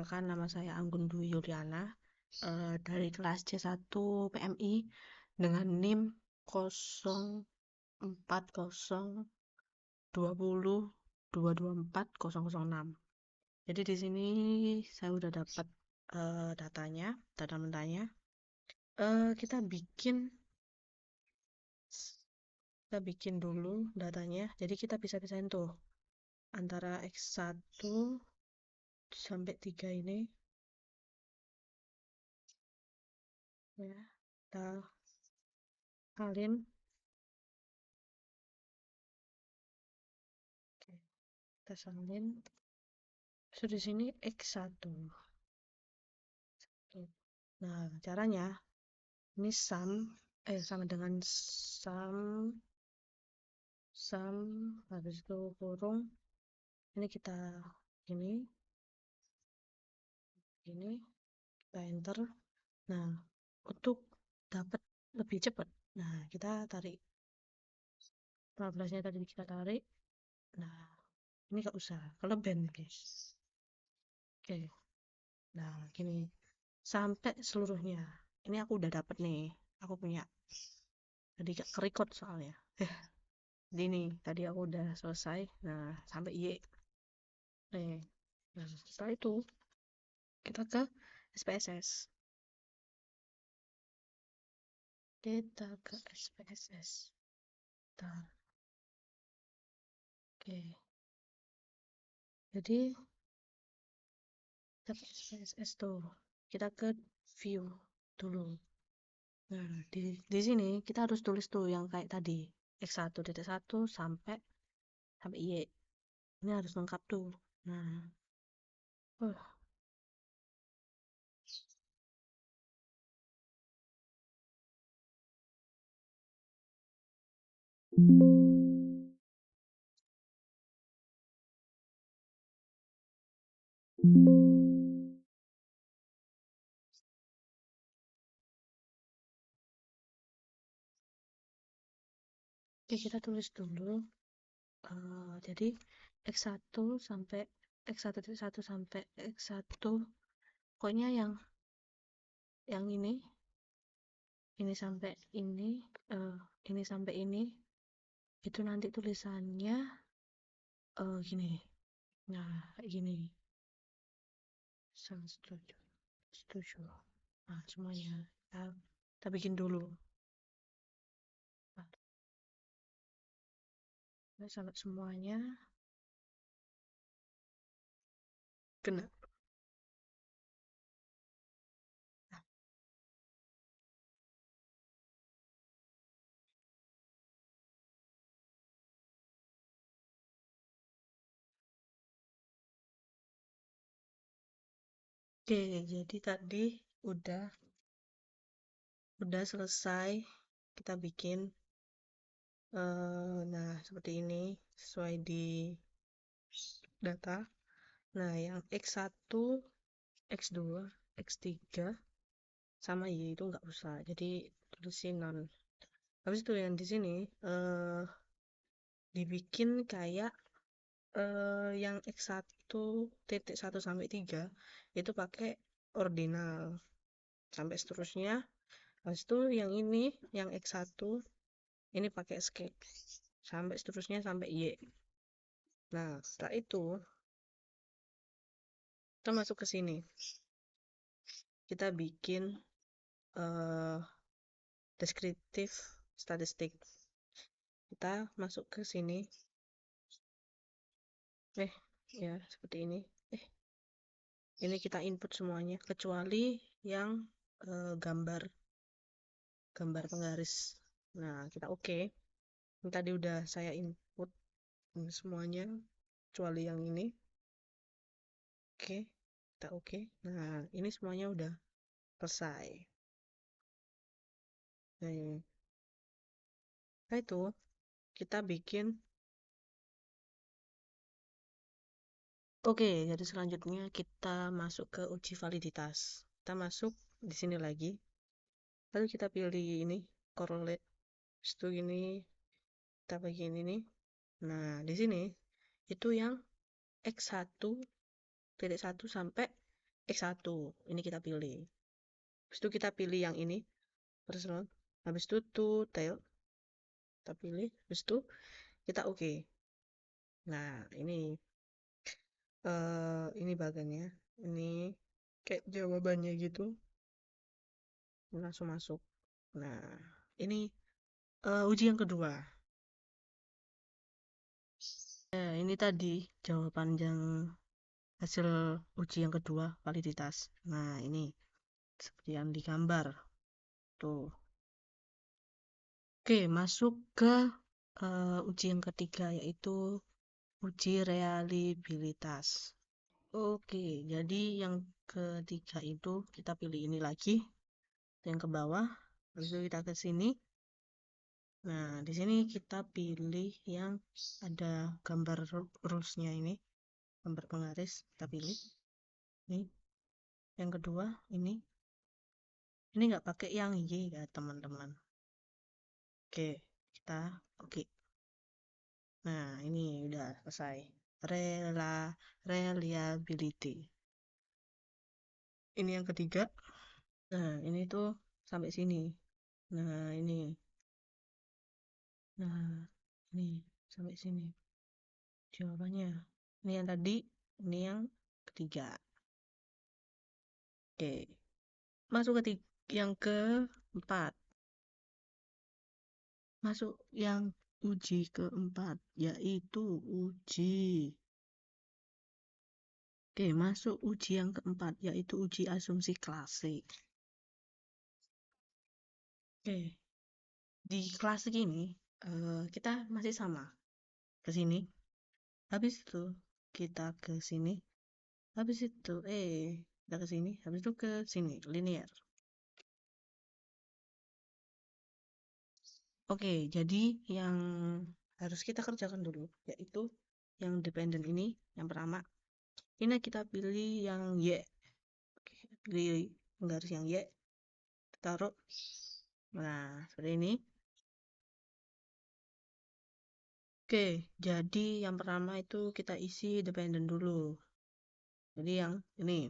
Perkenalkan, nama saya Anggun Dwi Yuliana dari kelas C1 PMI dengan NIM 040202240006. Jadi di sini saya udah dapat data mentahnya. Kita bikin dulu datanya. Jadi kita bisa pisahin tuh antara X1 sampai 3 ini ya. Kita salin. Oke, kita salin. So di sini X1. Nah, caranya ini sama dengan sum habis itu kurung. Ini kita ini kita enter. Nah, untuk dapat lebih cepat, nah kita tarik 14-nya tadi kita tarik. Nah, ini gak usah kelebihan guys. Oke. Nah, gini sampai seluruhnya. Ini aku udah dapat nih. Aku punya. Tadi gak record soalnya. Ini tadi aku udah selesai. Nah, sampai Y. Nah, setelah itu kita ke SPSS. Oke. Jadi kita ke SPSS tuh. Kita ke view dulu. Nah, di sini kita harus tulis tuh yang kayak tadi. X1.1 sampai Y. Ini harus lengkap tuh. Nah, oke, kita tulis dulu. Jadi X1 sampai X1.1 sampai X1, pokoknya yang ini sampai ini sampai ini, itu nanti tulisannya gini. Nah, kayak gini. Sangat setuju. Nah, semuanya kita bikin dulu. Nah, sampai semuanya kena. Nah, oke, jadi tadi udah selesai kita bikin. Nah, seperti ini sesuai di data. Nah, yang X1, X2, X3 sama Y itu nggak usah. Jadi tulisin non. Habis itu yang di sini dibikin kayak yang X1.1 sampai 3 itu pakai ordinal sampai seterusnya. Habis itu yang ini yang X1 ini pakai escape sampai seterusnya sampai Y. Nah, setelah itu kita masuk ke sini. Kita bikin deskriptif statistik. Kita masuk ke sini. Ya, seperti ini. Ini kita input semuanya kecuali yang gambar penggaris. Nah, kita oke. Ini tadi udah saya input semuanya kecuali yang ini. Oke, kita oke. Nah, ini semuanya udah selesai. Nah, itu kita bikin. Oke, jadi selanjutnya kita masuk ke uji validitas. Kita masuk di sini lagi. Lalu kita pilih ini correlate. Setelah ini kita bagian ini. Nah, di sini itu yang X1.1 sampai X1 ini kita pilih. Habis itu kita pilih yang ini personal. Habis itu to tail kita pilih. Habis itu kita oke. Nah, ini bagannya. Ini kayak jawabannya gitu. Langsung masuk. Nah, ini uji yang kedua. Ini tadi jawaban yang hasil uji yang kedua validitas. Nah, ini seperti yang digambar. Tuh. Oke, masuk ke uji yang ketiga yaitu uji reliabilitas. Oke, jadi yang ketiga itu kita pilih ini lagi, yang ke bawah, habis itu kita ke sini. Nah, di sini kita pilih yang ada gambar rulesnya ini, gambar penggaris, kita pilih. Ini, yang kedua ini nggak pakai yang Y ya teman-teman. Oke, kita oke. Nah, ini udah selesai. Reliability. Ini yang ketiga. Nah, ini tuh sampai sini. Nah, ini. Nah, ini sampai sini. Jawabannya. Ini yang tadi, ini yang ketiga. Oke. Masuk ke yang keempat. Masuk yang uji keempat, yaitu uji. Oke, masuk uji yang keempat, yaitu uji asumsi klasik. Oke, di klasik ini kita masih sama. Ke sini. Habis itu kita ke sini. Habis itu kita ke sini. Habis itu ke sini, linear. Oke, jadi yang harus kita kerjakan dulu yaitu yang dependent ini, yang pertama. Ini kita pilih yang Y. Oke, pilih penggaris yang Y. Taruh. Nah, seperti ini. Oke, jadi yang pertama itu kita isi dependent dulu. Jadi yang ini,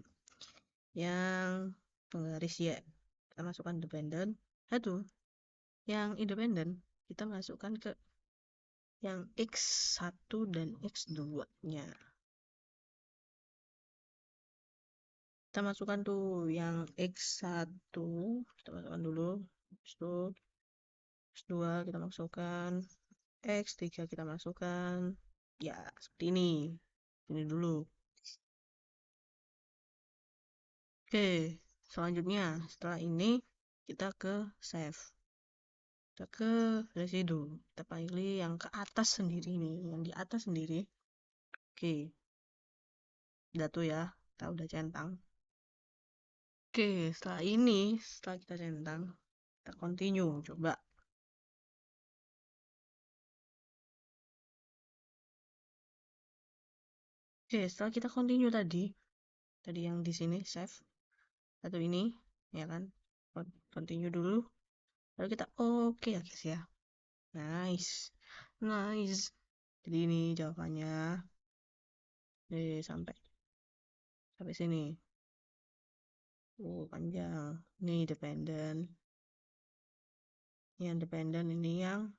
yang penggaris Y. Kita masukkan dependent. Satu, yang independent kita masukkan ke yang X1 dan X2-nya. Kita masukkan tuh yang X1, kita masukkan dulu. Itu X2 kita masukkan, X3 kita masukkan. Ya, seperti ini. Ini dulu. Oke, selanjutnya setelah ini kita ke save. Kita ke residu. Kita pilih yang ke atas sendiri nih, yang di atas sendiri. Oke. Udah tuh ya, kita udah centang. Oke, setelah kita centang, kita continue, coba. Oke, setelah kita continue tadi yang di sini save, atau ini, ya kan, continue dulu, lalu kita oke ya guys ya, nice, jadi ini jawabannya, sampai sini, panjang, ini dependent, yang dependent ini yang,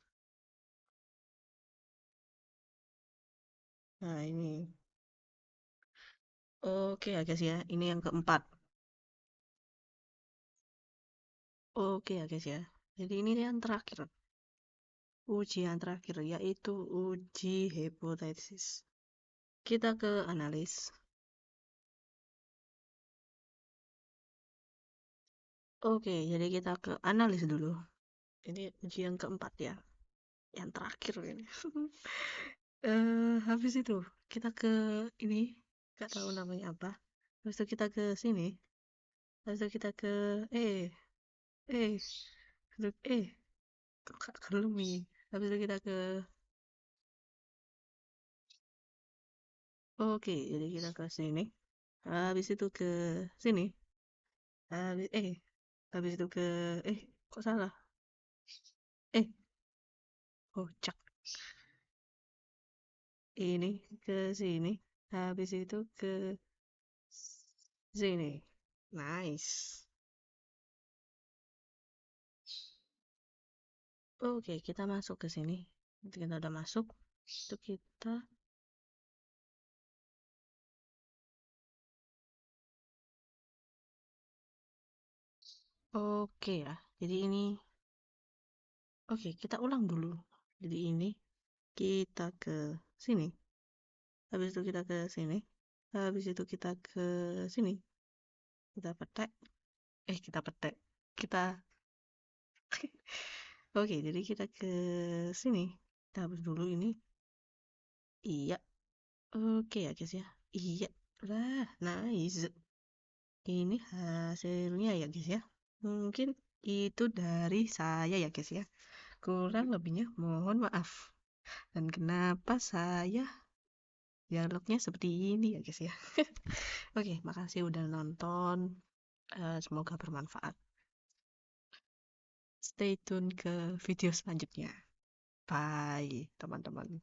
nah ini, oke ya guys ya, ini yang keempat. Oke ya guys ya. Jadi ini yang terakhir. Uji yang terakhir yaitu uji hipotesis. Kita ke analis. Oke, jadi kita ke analis dulu. Ini uji yang keempat ya. Yang terakhir ini. Habis itu kita ke ini, gak tahu namanya apa. Habis itu kita ke sini. Habis itu kita ke eh Habis itu, kok gak kelumi. Habis itu kita ke oke, jadi kita ke sini. Habis itu ke sini. Habis habis itu ke kok salah? Kocak. Ini ke sini. Habis itu ke Sini. Nice. Oke, kita masuk ke sini. Nanti kita udah masuk, itu kita oke ya. Jadi ini oke, kita ulang dulu. Jadi ini kita ke sini. Habis itu kita ke sini. Habis itu kita ke sini. Kita petek. Kita petek. Kita oke, jadi kita ke sini. Kita hapus dulu ini. Iya. Oke ya, guys ya. Iya. Lah, nice. Ini hasilnya ya, guys ya. Mungkin itu dari saya ya, guys ya. Kurang lebihnya mohon maaf. Dan kenapa saya dialognya seperti ini ya, guys ya. Oke, makasih udah nonton. Semoga bermanfaat. Stay tune ke video selanjutnya. Bye, teman-teman.